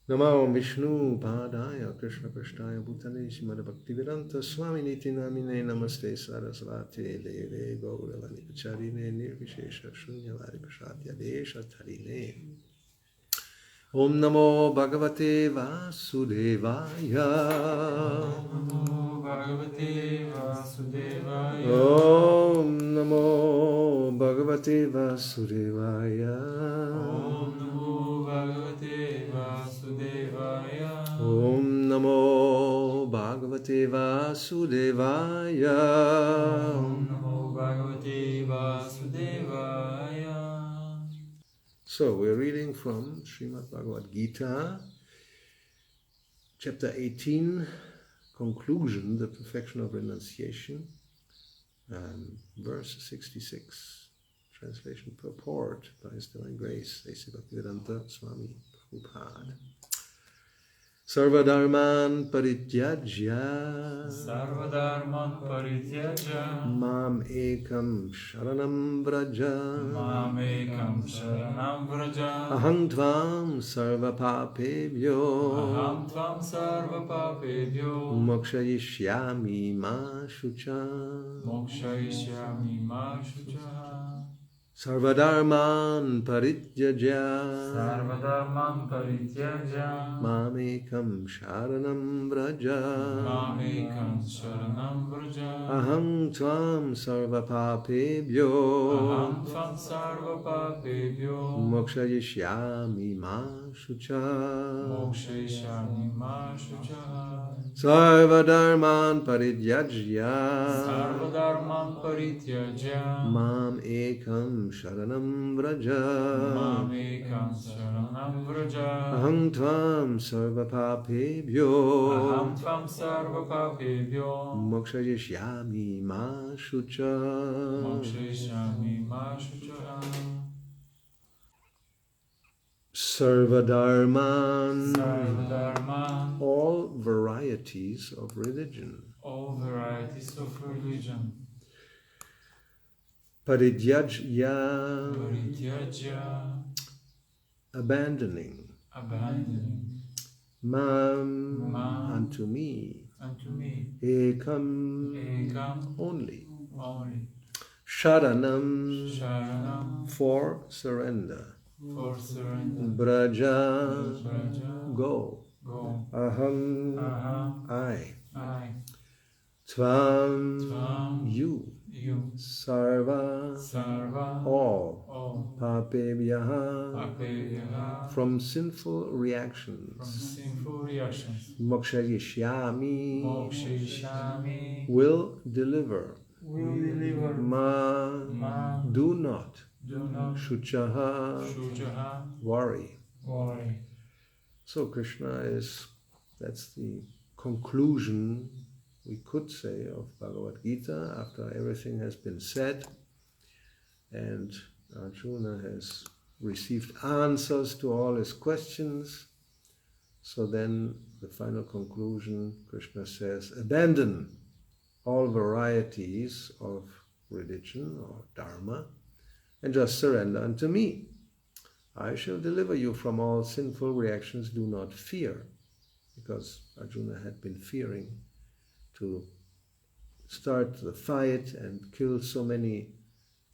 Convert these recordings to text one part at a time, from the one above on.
Namo Vishnu Padaya Krishna Prasthaya Bhutale Srimad Bhaktivedanta Swami Niti Namine Namaste Sarasvati Deve Gauravani Pacharine Nirvishesha Shunyavadi Prasatya Desha Tarine Om Namo Bhagavate Vasudevaya Namo Bhagavate Vasudevaya. Om Namo Bhagavate Vasudevaya Om Namo Bhagavate Vasudevaya. Om Namo Bhagavate Vasudevaya. Om Namo Bhagavate Vasudevaya. So we're reading from Srimad Bhagavad Gita, chapter 18, conclusion, the perfection of renunciation, verse 66, translation purport by His Divine Grace, A.C. Bhaktivedanta Swami Prabhupada. Sarvadharman parityajya Sarvadharman Parityajya. Mam ekam sharanam vraja Mam ekam sharanam vraja. Aham tvam sarva papebhyo Aham tvam sarva papebhyo. Mokshayishyami ma shucha Mokshayishyami ma shucha. Sarvadharman parityajya Sarvadharman Parityajya. Mam ekam sharanam vraja Mamekam sharanam vraja. Aham tvam sarva papebhyo Aham tvam sarva papebhyo. Mokshayishyami ma shucha Mokshayishyami ma shucha. Sarvadharman parityajya Sarvadharman Parityajya. Mam ekam sharanam vraja Mamekam sharanam vraja. Aham tvam sarva papebhyo Aham tvam sarva papebhyo. Mokshayishyami ma shucha. Mokshayishyami ma shucha. Sarvadharman, Sarvadharman. all varieties of religion. All varieties of religion. Parityajya, Parityajya. abandoning. Abandoning. Mam, Unto me. Ekam. Only. Only. Sharanam, Sharanam. for surrender. For surrender. Braja, Braja. go. Aham, I. Tvam, Tvam. you. Sarva, Sarva. all. Papebhyaha, Papebhyaha. from sinful reactions. Mokshayishyami, will deliver. Ma, do not. Shuchaha, worry. So Krishna that's the conclusion, we could say, of Bhagavad Gita after everything has been said and Arjuna has received answers to all his questions. So then the final conclusion, Krishna says, abandon all varieties of religion or dharma and just surrender unto me. I shall deliver you from all sinful reactions. Do not fear, because Arjuna had been fearing to start the fight and kill so many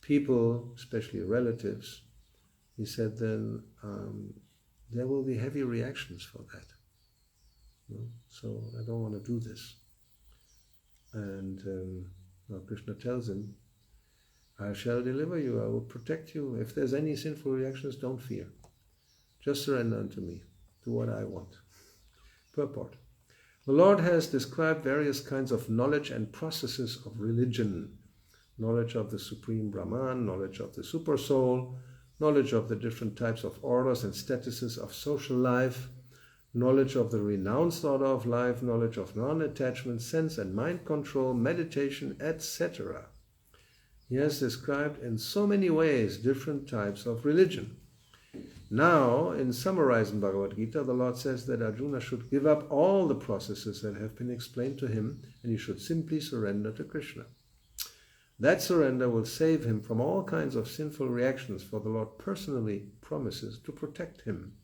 people, especially relatives. He said then there will be heavy reactions for that. So I don't want to do this. And Krishna tells him, I shall deliver you, I will protect you. If there's any sinful reactions, don't fear. Just surrender unto me. Do what I want. Purport. The Lord has described various kinds of knowledge and processes of religion. Knowledge of the Supreme Brahman, knowledge of the Supersoul, knowledge of the different types of orders and statuses of social life, knowledge of the renounced order of life, knowledge of non-attachment, sense and mind control, meditation, etc. He has described in so many ways different types of religion. Now, in summarizing Bhagavad Gita, the Lord says that Arjuna should give up all the processes that have been explained to him, and he should simply surrender to Krishna. That surrender will save him from all kinds of sinful reactions, for the Lord personally promises to protect him.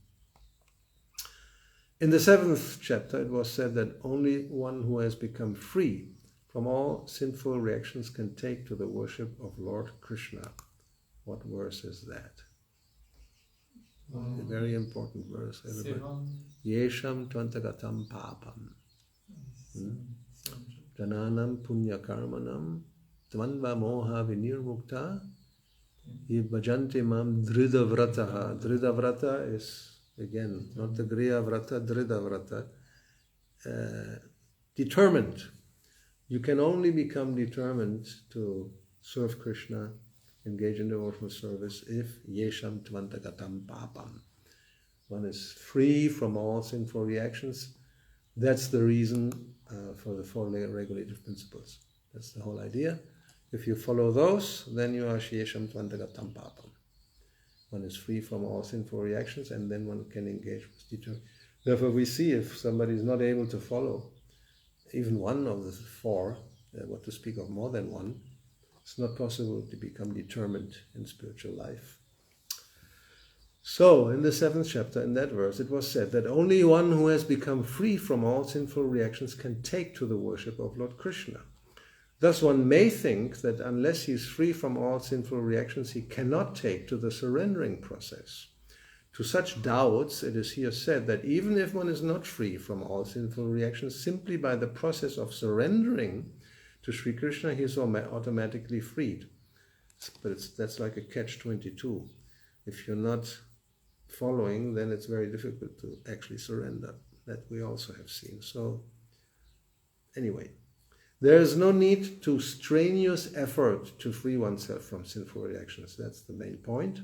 In the 7th chapter, it was said that only one who has become free from all sinful reactions can take to the worship of Lord Krishna. What verse is that? A very important verse. Yesham tvantagatam papam. Jananam punya karmanam tvanva moha vinirmukta bhajanti mam dhridavrataha. Dhridavrata is, again, not the griya vrata, dhridavrata. Determined. You can only become determined to serve Krishna, engage in devotional service, if yesham tvantagatam papam. One is free from all sinful reactions. That's the reason for the 4 regulative principles. That's the whole idea. If you follow those, then you are yesham tvantagatam papam. One is free from all sinful reactions, and then one can engage with determination. Therefore, we see if somebody is not able to follow even one of the 4, what to speak of more than one, it's not possible to become determined in spiritual life. So, in the 7th chapter, in that verse, it was said that only one who has become free from all sinful reactions can take to the worship of Lord Krishna. Thus, one may think that unless he is free from all sinful reactions, he cannot take to the surrendering process. To such doubts, it is here said that even if one is not free from all sinful reactions, simply by the process of surrendering to Sri Krishna, he is automatically freed. But that's like a catch-22. If you're not following, then it's very difficult to actually surrender. That we also have seen. So, anyway, there is no need to strenuous effort to free oneself from sinful reactions. That's the main point.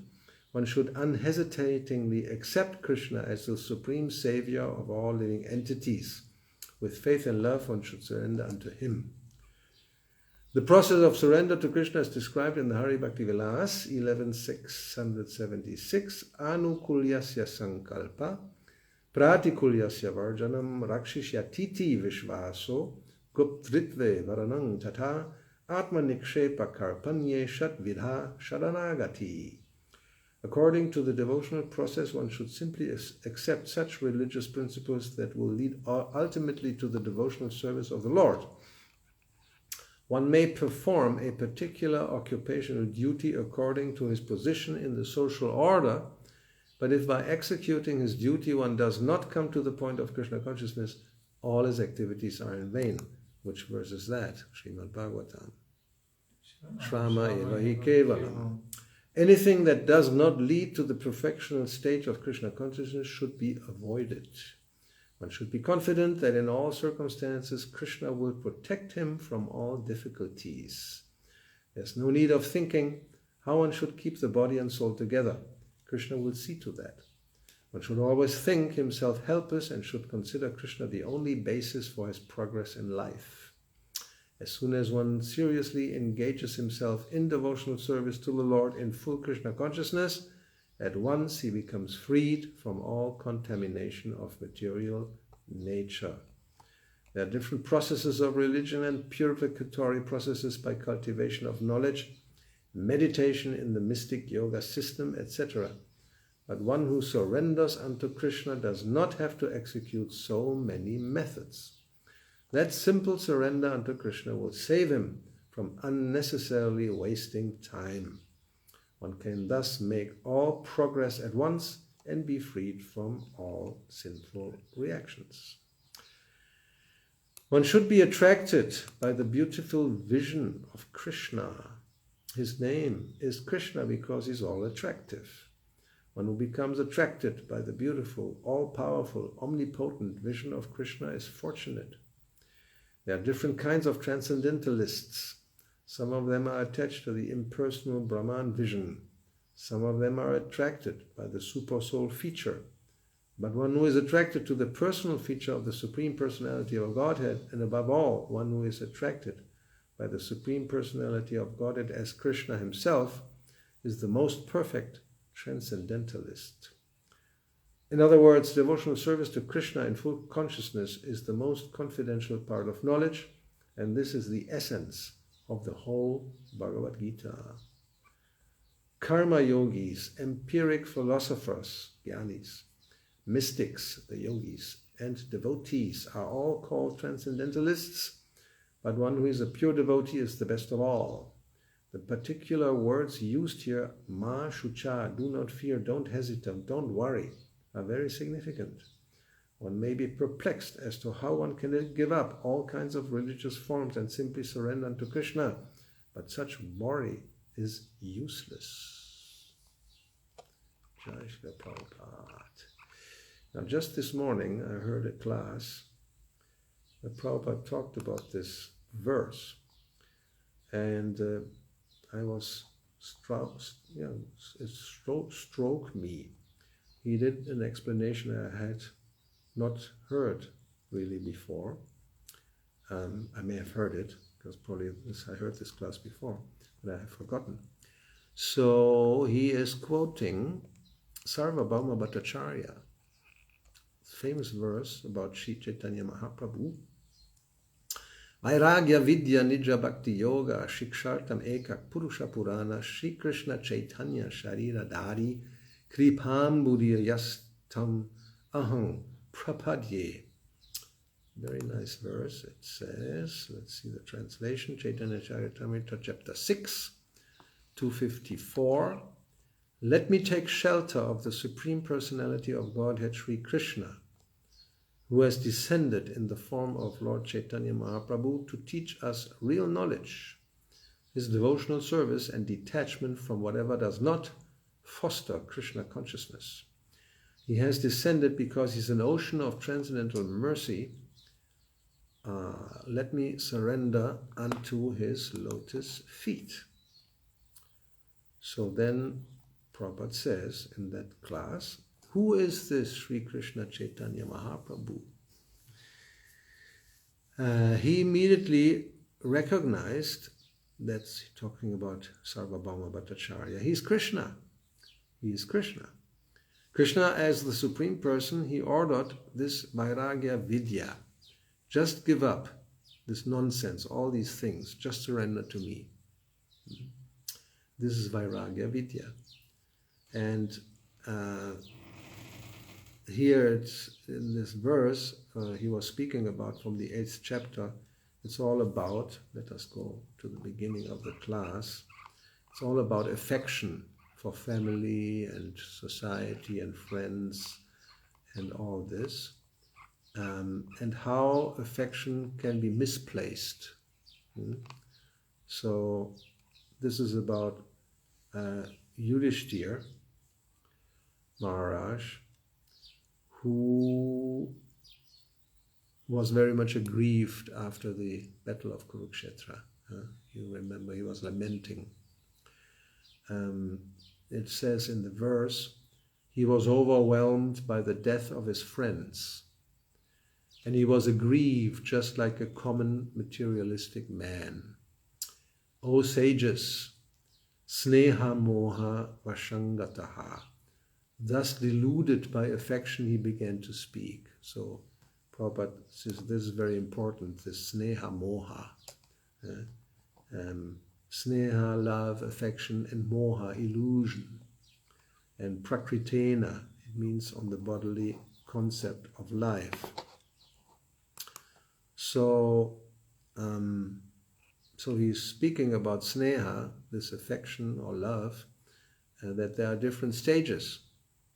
One should unhesitatingly accept Krishna as the supreme savior of all living entities. With faith and love, one should surrender unto him. The process of surrender to Krishna is described in the Hari Bhakti Vilas 11.676. Anukulyasya sankalpa pratikulyasya varjanam rakshishyatiti vishvaso guptritve varanang tata atmanikshepa karpanye shatvidha sharanagati. According to the devotional process, one should simply accept such religious principles that will lead ultimately to the devotional service of the Lord. One may perform a particular occupational duty according to his position in the social order, but if by executing his duty one does not come to the point of Krishna consciousness, all his activities are in vain. Which verse is that? Srimad Bhagavatam. Shrama eva hi kevalam. Anything that does not lead to the perfectional state of Krishna consciousness should be avoided. One should be confident that in all circumstances Krishna will protect him from all difficulties. There's no need of thinking how one should keep the body and soul together. Krishna will see to that. One should always think himself helpless and should consider Krishna the only basis for his progress in life. As soon as one seriously engages himself in devotional service to the Lord in full Krishna consciousness, at once he becomes freed from all contamination of material nature. There are different processes of religion and purificatory processes by cultivation of knowledge, meditation in the mystic yoga system, etc. But one who surrenders unto Krishna does not have to execute so many methods. That simple surrender unto Krishna will save him from unnecessarily wasting time. One can thus make all progress at once and be freed from all sinful reactions. One should be attracted by the beautiful vision of Krishna. His name is Krishna because he's all attractive. One who becomes attracted by the beautiful, all-powerful, omnipotent vision of Krishna is fortunate. There are different kinds of transcendentalists. Some of them are attached to the impersonal Brahman vision. Some of them are attracted by the super-soul feature. But one who is attracted to the personal feature of the Supreme Personality of Godhead, and above all, one who is attracted by the Supreme Personality of Godhead as Krishna himself, is the most perfect transcendentalist. In other words, devotional service to Krishna in full consciousness is the most confidential part of knowledge, and this is the essence of the whole Bhagavad Gita. Karma yogis, empiric philosophers, jnanis, mystics, the yogis, and devotees are all called transcendentalists, but one who is a pure devotee is the best of all. The particular words used here, ma shucha, do not fear, don't hesitate, don't worry, are very significant. One may be perplexed as to how one can give up all kinds of religious forms and simply surrender unto Krishna, but such worry is useless. Jai Shri Prabhupada. Now, just this morning, I heard a class that Prabhupada talked about this verse, and I was it struck me. He did an explanation I had not heard really before. I may have heard it, because probably I heard this class before, but I have forgotten. So he is quoting Sarvabhauma Bhattacharya, famous verse about Sri Chaitanya Mahaprabhu. Vairagya Vidya Nija Bhakti-yoga Shikshartam Ekak Purusha Purana Shri Krishna Chaitanya Sharira Dari Kripam Buddhiyastam Aham Prapadye. Very nice verse. It says, let's see the translation, Chaitanya Charitamrita, chapter 6, 254. Let me take shelter of the Supreme Personality of Godhead Sri Krishna, who has descended in the form of Lord Chaitanya Mahaprabhu to teach us real knowledge, his devotional service and detachment from whatever does not foster Krishna consciousness. He has descended because he's an ocean of transcendental mercy. Let me surrender unto his lotus feet. So then Prabhupada says in that class, who is this Sri Krishna Chaitanya Mahaprabhu? He immediately recognized, that's talking about Sarvabhauma Bhattacharya, he's Krishna. He is Krishna. Krishna, as the Supreme Person, he ordered this Vairagya Vidya. Just give up this nonsense, all these things, just surrender to me. This is Vairagya Vidya. And here it's in this verse he was speaking about from the 8th chapter. It's all about, let us go to the beginning of the class, it's all about affection for family and society and friends and all this, and how affection can be misplaced. So this is about Yudhishthira Maharaj, who was very much aggrieved after the battle of Kurukshetra. You remember he was lamenting. It says in the verse, he was overwhelmed by the death of his friends, and he was aggrieved just like a common materialistic man. O sages, sneha moha vashangataha. Thus deluded by affection, he began to speak. So Prabhupada says this is very important, this sneha moha. Sneha, love, affection, and moha, illusion. And prakritena, it means on the bodily concept of life. So he's speaking about sneha, this affection or love, that there are different stages,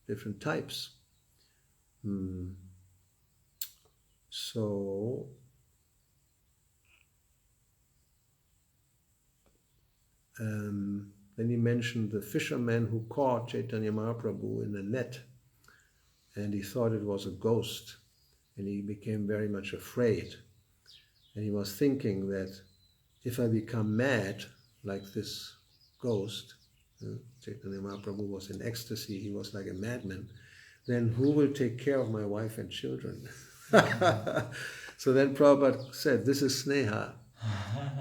different types. So then he mentioned the fisherman who caught Chaitanya Mahaprabhu in a net, and he thought it was a ghost, and he became very much afraid. And he was thinking that if I become mad like this ghost, Chaitanya Mahaprabhu was in ecstasy, he was like a madman, then who will take care of my wife and children? So then Prabhupada said, this is sneha.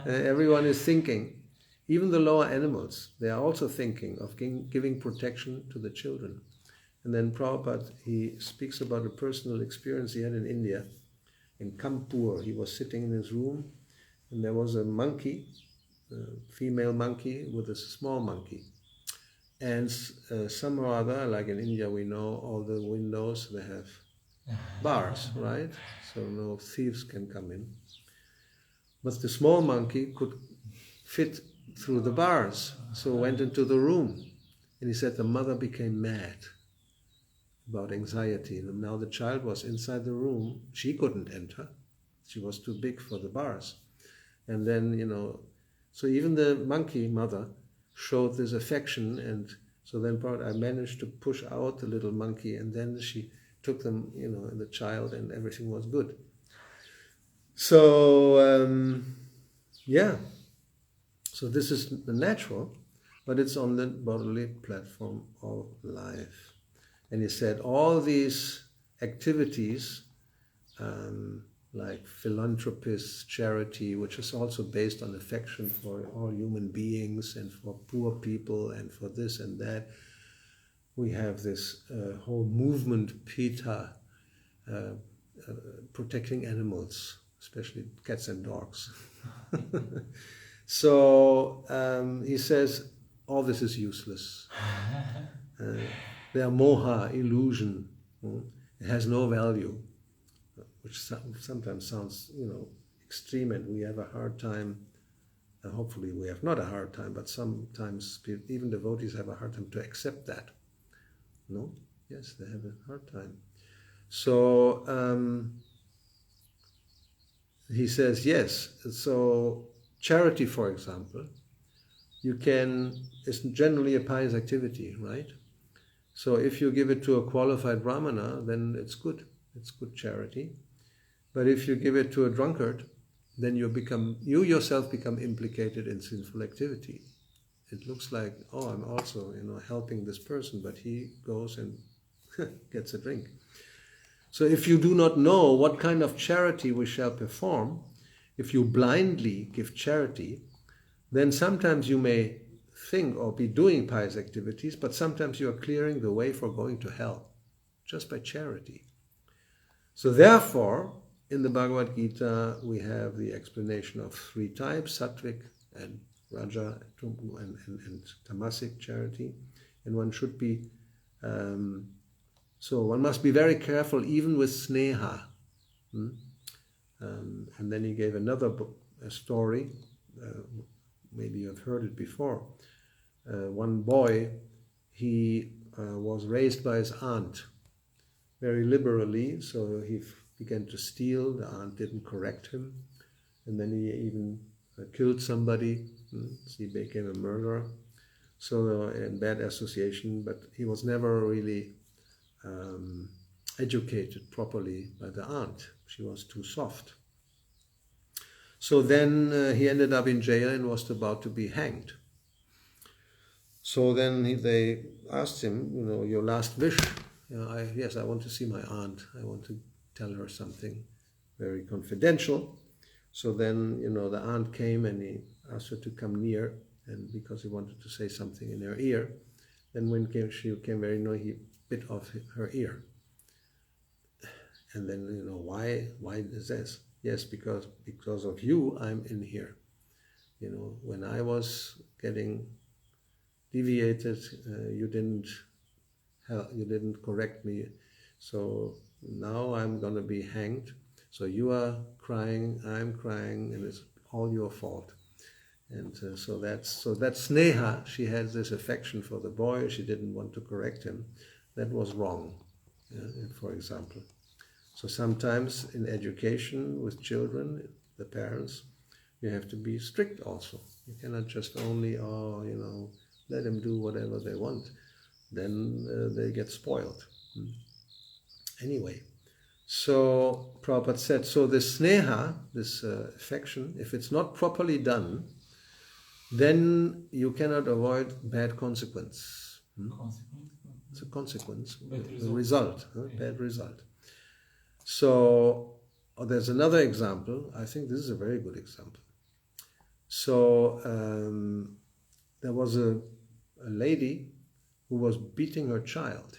Everyone is thinking, even the lower animals, they are also thinking of giving protection to the children. And then Prabhupada, he speaks about a personal experience he had in India. In Kanpur, he was sitting in his room, and there was a monkey, a female monkey with a small monkey. And somehow or other, like in India we know, all the windows, they have bars, right? So no thieves can come in. But the small monkey could fit through the bars, so went into the room. And he said the mother became mad about anxiety. And now the child was inside the room. She couldn't enter. She was too big for the bars. And then, so even the monkey mother showed this affection. And so then I managed to push out the little monkey, and then she took them, the child, and everything was good. So, yeah. So this is the natural, but it's on the bodily platform of life. And he said all these activities, like philanthropist, charity, which is also based on affection for all human beings and for poor people and for this and that. We have this whole movement, PETA, protecting animals, especially cats and dogs. So he says, all this is useless. They are moha, illusion. It has no value, which sometimes sounds, extreme, and we have a hard time. Hopefully we have not a hard time, but sometimes even devotees have a hard time to accept that. No? Yes, they have a hard time. So he says, yes. So charity, for example, it's generally a pious activity, right? So if you give it to a qualified brahmana, then it's good. It's good charity. But if you give it to a drunkard, then you yourself become implicated in sinful activity. It looks like, I'm also, helping this person, but he goes and gets a drink. So if you do not know what kind of charity we shall perform, if you blindly give charity, then sometimes you may think or be doing pious activities, but sometimes you are clearing the way for going to hell, just by charity. So therefore, in the Bhagavad Gita, we have the explanation of three types, sattvic and raja and tamasic charity. And one should be, so one must be very careful even with sneha. And then he gave another story, maybe you've heard it before. One boy, he was raised by his aunt very liberally, so he began to steal. The aunt didn't correct him, and then he even killed somebody. So he became a murderer. So in bad association, but he was never really educated properly by the aunt. She was too soft. So then he ended up in jail and was about to be hanged. So then they asked him, your last wish. Yes, I want to see my aunt. I want to tell her something very confidential. So then, the aunt came and he asked her to come near, and because he wanted to say something in her ear. Then when she came very near, he bit off her ear. And then, why is this? Yes, because of you, I'm in here. When I was getting deviated, you didn't correct me, so now I'm going to be hanged. So you are crying, I'm crying, and it's all your fault. And so that's sneha. She had this affection for the boy. She didn't want to correct him. That was wrong, for example. So sometimes in education with children, the parents, you have to be strict also. You cannot just only, let them do whatever they want. Then they get spoiled. Anyway, so Prabhupada said, so this sneha, this affection, if it's not properly done, then you cannot avoid bad consequence. It's a consequence, a result, bad result. So there's another example. I think this is a very good example. So there was a lady who was beating her child.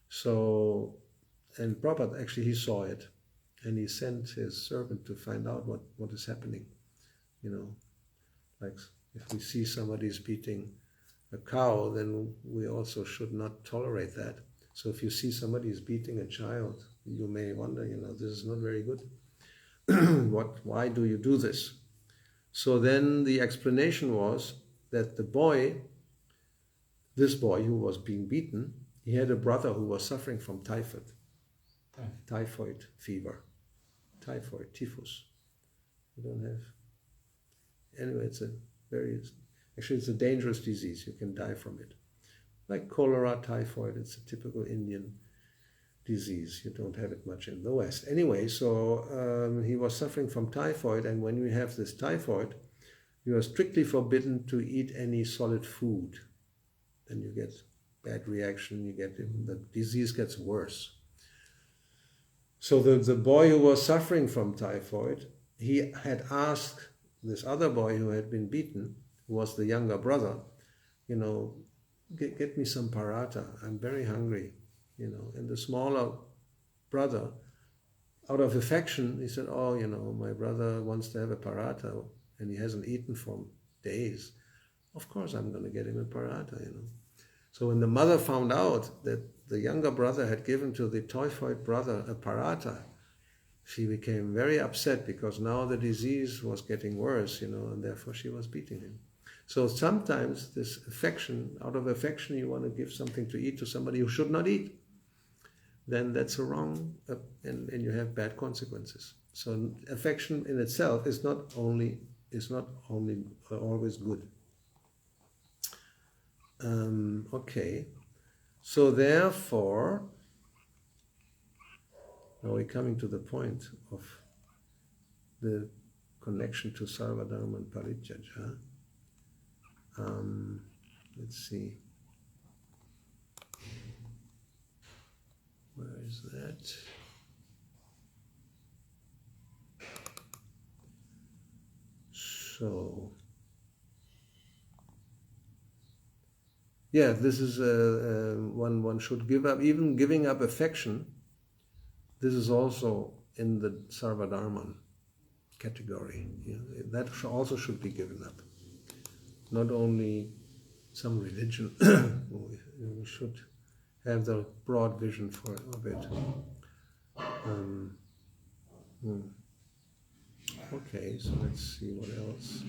So, and Prabhupada, actually he saw it, and he sent his servant to find out what is happening. Like if we see somebody's beating a cow, then we also should not tolerate that. So if you see somebody is beating a child, you may wonder, this is not very good. Why do you do this? So then the explanation was that this boy who was being beaten, he had a brother who was suffering from typhoid fever, typhus. You don't have. Anyway, it's a dangerous disease. You can die from it. Like cholera, typhoid, it's a typical Indian disease. You don't have it much in the West. Anyway, so he was suffering from typhoid, and when you have this typhoid, you are strictly forbidden to eat any solid food. Then you get bad reaction, the disease gets worse. So the boy who was suffering from typhoid, he had asked this other boy who had been beaten, who was the younger brother, get me some paratha, I'm very hungry, And the smaller brother, out of affection, he said, my brother wants to have a paratha and he hasn't eaten for days. Of course I'm going to get him a paratha, So when the mother found out that the younger brother had given to the typhoid brother a paratha, she became very upset because now the disease was getting worse, and therefore she was beating him. So sometimes this affection, out of affection, you want to give something to eat to somebody who should not eat. Then that's a wrong, and you have bad consequences. So affection in itself is not only always good. Okay, so therefore, now we're coming to the point of the connection to Sarvadharma and Parityaja. Let's see. Where is that? So, this is one should give up, even giving up affection. This is also in the Sarvadharman category. That also should be given up. Not only some religion, we should have the broad vision of it. Okay, so let's see what else.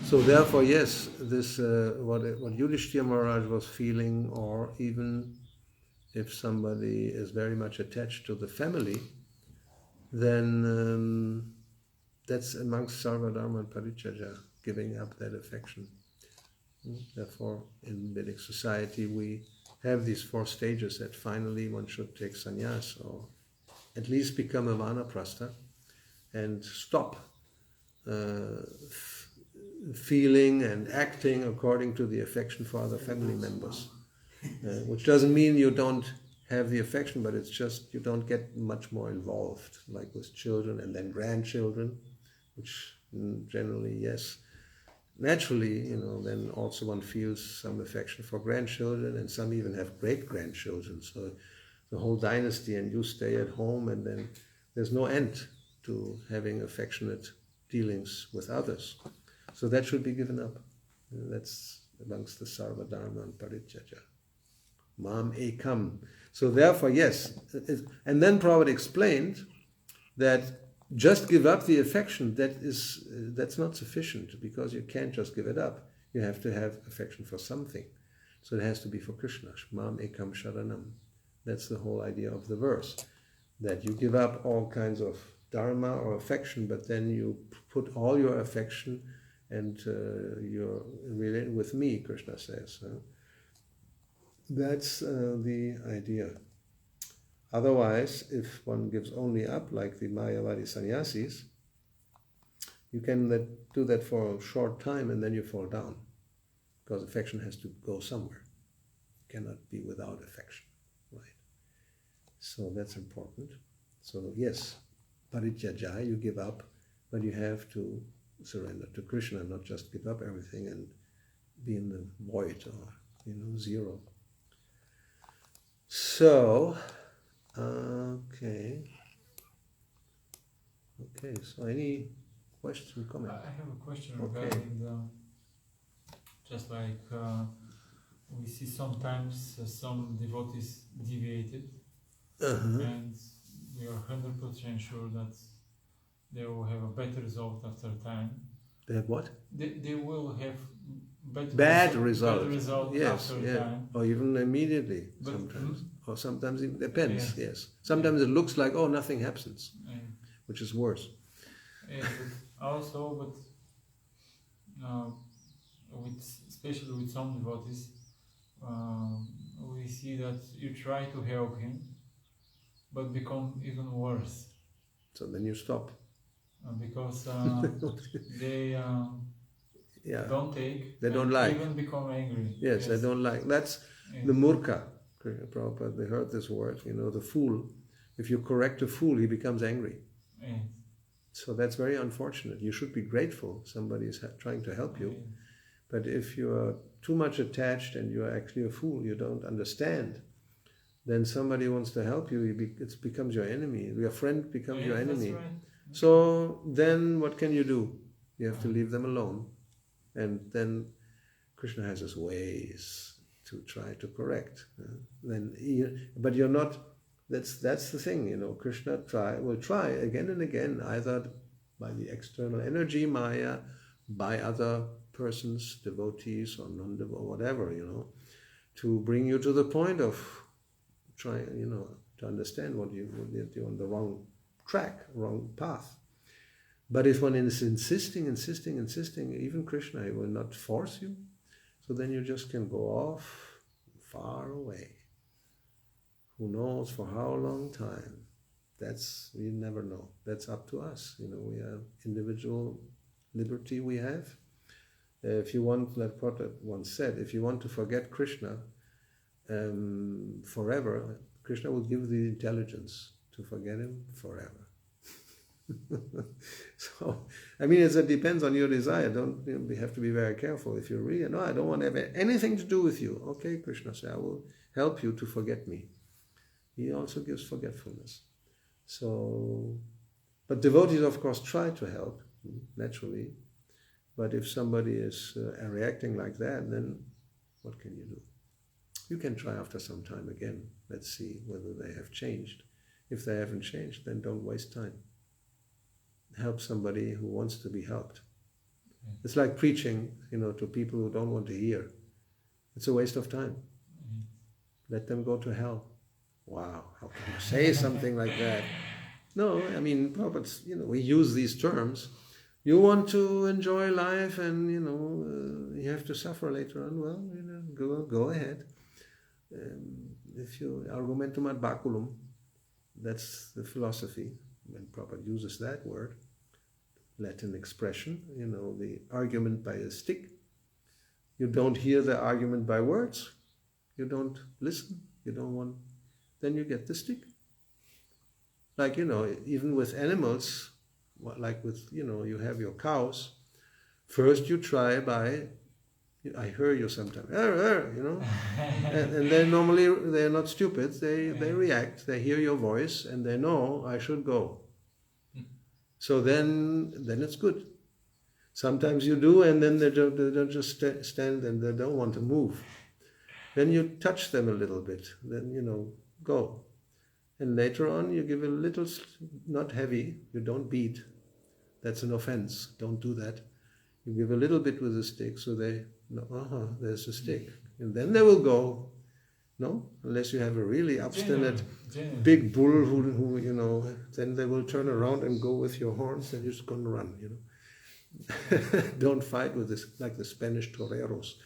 So therefore, yes, this what Yudhishthira Maharaj was feeling, or even if somebody is very much attached to the family, then that's amongst Sarvadharma and Parityaja, giving up that affection. Therefore, in Vedic society, we have these 4 stages that finally one should take sannyas, or at least become a vanaprastha, and stop feeling and acting according to the affection for other family members. Which doesn't mean you don't have the affection, but it's just you don't get much more involved, like with children and then grandchildren, which generally, yes, naturally, then also one feels some affection for grandchildren, and some even have great-grandchildren. So the whole dynasty, and you stay at home, and then there's no end to having affectionate dealings with others. So that should be given up. That's amongst the Sarvadharma and Parityaja. Mam ekam. So therefore, yes. And then Prabhupada explained that just give up the affection, that's not sufficient, because you can't just give it up. You have to have affection for something. So it has to be for Krishna. Mam ekam sharanam. That's the whole idea of the verse. That you give up all kinds of dharma or affection, but then you put all your affection and you're related with me, Krishna says. That's the idea. Otherwise, if one gives only up, like the Mayavadi sannyasis, you can do that for a short time and then you fall down, because affection has to go somewhere. You cannot be without affection, right? So that's important. So yes, parityaja, you give up, but you have to surrender to Krishna, not just give up everything and be in the void or zero. So, okay. So any question, comment? I have a question regarding just like we see sometimes some devotees deviated, Uh-huh. and we are 100% sure that they will have a better result after time. They have what? They will have Bad better result. result Yes, after yeah. time. Or even immediately But, sometimes. Or sometimes it depends, Yeah. yes. Sometimes it looks like, oh, nothing happens, And, which is worse. but also, especially with some devotees, we see that you try to help him, but become even worse. So then you stop. Because they Yeah. don't take. They don't and like. Even become angry. Yes, they don't like. That's the murka. Prabhupada, they heard this word, the fool. If you correct a fool, he becomes angry. Yes. So that's very unfortunate. You should be grateful somebody is trying to help you. Yes. But if you are too much attached and you are actually a fool, you don't understand, then somebody wants to help you, it becomes your enemy. Your friend becomes your enemy. That's right. So then what can you do? You have to leave them alone. And then Krishna has his ways to try to correct. But you're not, that's the thing, Krishna will try again and again, either by the external energy, Maya, by other persons, devotees or non-devotees, whatever, to bring you to the point of trying, to understand what you're on the wrong track, wrong path. But if one is insisting, even Krishna, he will not force you. So then you just can go off far away. Who knows for how long time? We never know. That's up to us. We have individual liberty we have. If you want, like Prabhupada once said, if you want to forget Krishna forever, Krishna will give the intelligence to forget him forever. So, it depends on your desire. We have to be very careful. If you're really, no, I don't want to have anything to do with you. Okay, Krishna says, I will help you to forget me. He also gives forgetfulness. So, but devotees, of course, try to help, naturally. But if somebody is reacting like that, then what can you do? You can try after some time again. Let's see whether they have changed. If they haven't changed, then don't waste time. Help somebody who wants to be helped. It's like preaching, to people who don't want to hear. It's a waste of time. Let them go to hell. Wow, how can you say something like that? No, Prabhupada, we use these terms. You want to enjoy life and, you have to suffer later on. Well, go ahead. If you argumentum ad baculum, that's the philosophy. When Prabhupada uses that word, Latin expression, the argument by a stick. You don't hear the argument by words. You don't listen. You don't want, then you get the stick. Like, even with animals, like with, you have your cows. First you try by, I hear you sometimes, and then normally they're not stupid. They react. They hear your voice and they know I should go. So then it's good. Sometimes you do, and then they don't just stand and they don't want to move. Then you touch them a little bit. Then go. And later on you give a little, not heavy. You don't beat. That's an offense. Don't do that. You give a little bit with a stick, so they know, there's a stick. And then they will go. No? Unless you have a really obstinate big bull who, then they will turn around and go with your horns and you're just going to run, Don't fight with this, like the Spanish toreros.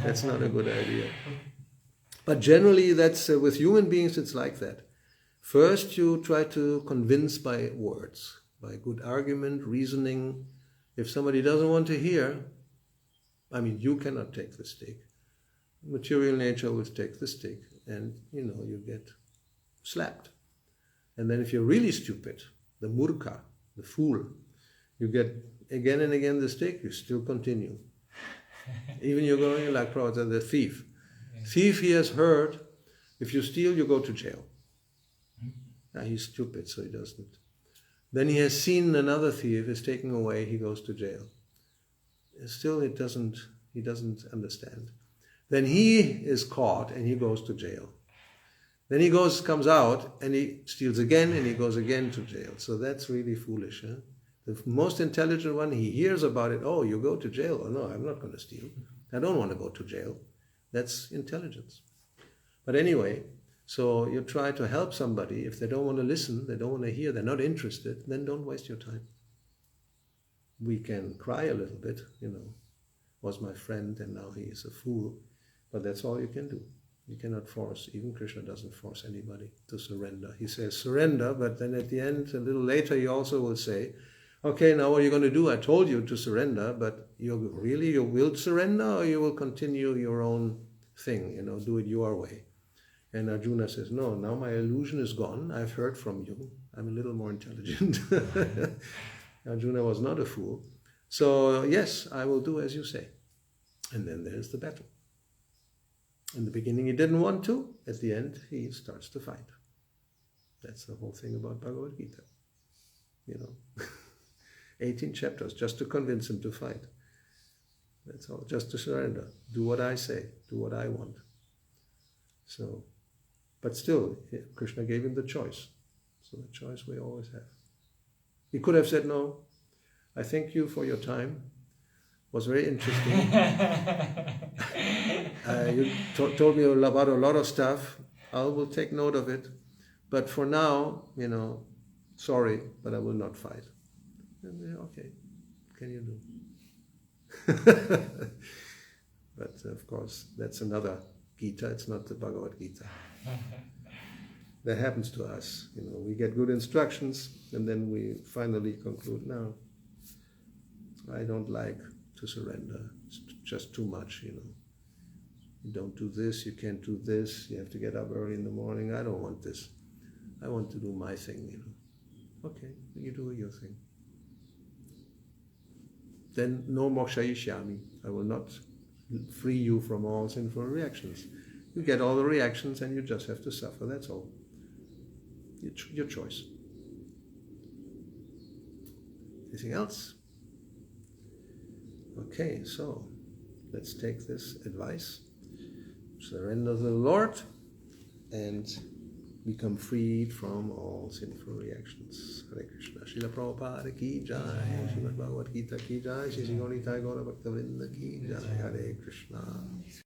That's not a good idea. But generally, that's with human beings, it's like that. First, you try to convince by words, by good argument, reasoning. If somebody doesn't want to hear, you cannot take the stick. Material nature will take the stick, and you get slapped. And then if you're really stupid, the murka, the fool, you get again and again the stick, you still continue. Even you're going like Prabhupada, the thief. Thief, he has heard, if you steal, you go to jail. He's stupid, so he doesn't. Then he has seen another thief is taken away, he goes to jail. Still, he doesn't understand. then he is caught and he goes to jail. Then he comes out and he steals again and he goes again to jail. So that's really foolish. Huh? The most intelligent one, he hears about it. Oh, you go to jail. Oh, no, I'm not going to steal. I don't want to go to jail. That's intelligence. But anyway, so you try to help somebody. If they don't want to listen, they don't want to hear, they're not interested, then don't waste your time. We can cry a little bit, was my friend and now he is a fool. But that's all you can do. You cannot force, even Krishna doesn't force anybody to surrender. He says surrender, but then at the end, a little later, he also will say, okay, now what are you going to do? I told you to surrender, but you will surrender or you will continue your own thing, do it your way. And Arjuna says, no, now my illusion is gone. I've heard from you. I'm a little more intelligent. Arjuna was not a fool. So yes, I will do as you say. And then there's the battle. In the beginning he didn't want to. At the end he starts to fight. That's the whole thing about Bhagavad Gita. 18 chapters just to convince him to fight. That's all. Just to surrender. Do what I say. Do what I want. So, but still, Krishna gave him the choice. So the choice we always have. He could have said, no, I thank you for your time. It was very interesting. You told me about a lot of stuff. I will take note of it. But for now, sorry, but I will not fight. And okay, can you do? But of course, that's another Gita. It's not the Bhagavad Gita. That happens to us. We get good instructions and then we finally conclude, no, I don't like to surrender. It's just too much, You don't do this, you can't do this, you have to get up early in the morning. I don't want this. I want to do my thing, Okay, you do your thing. Then no mokshayishyami. I will not free you from all sinful reactions. You get all the reactions and you just have to suffer, that's all. Your choice. Anything else? Okay, so let's take this advice. Surrender to the Lord and become freed from all sinful reactions. Hare Krishna. Srila Prabhupada ki jai. Srimad Bhagavad Gita ki jai. Shri Gauri Thai Gaura Bhakta Vrinda ki jai. Hare Krishna.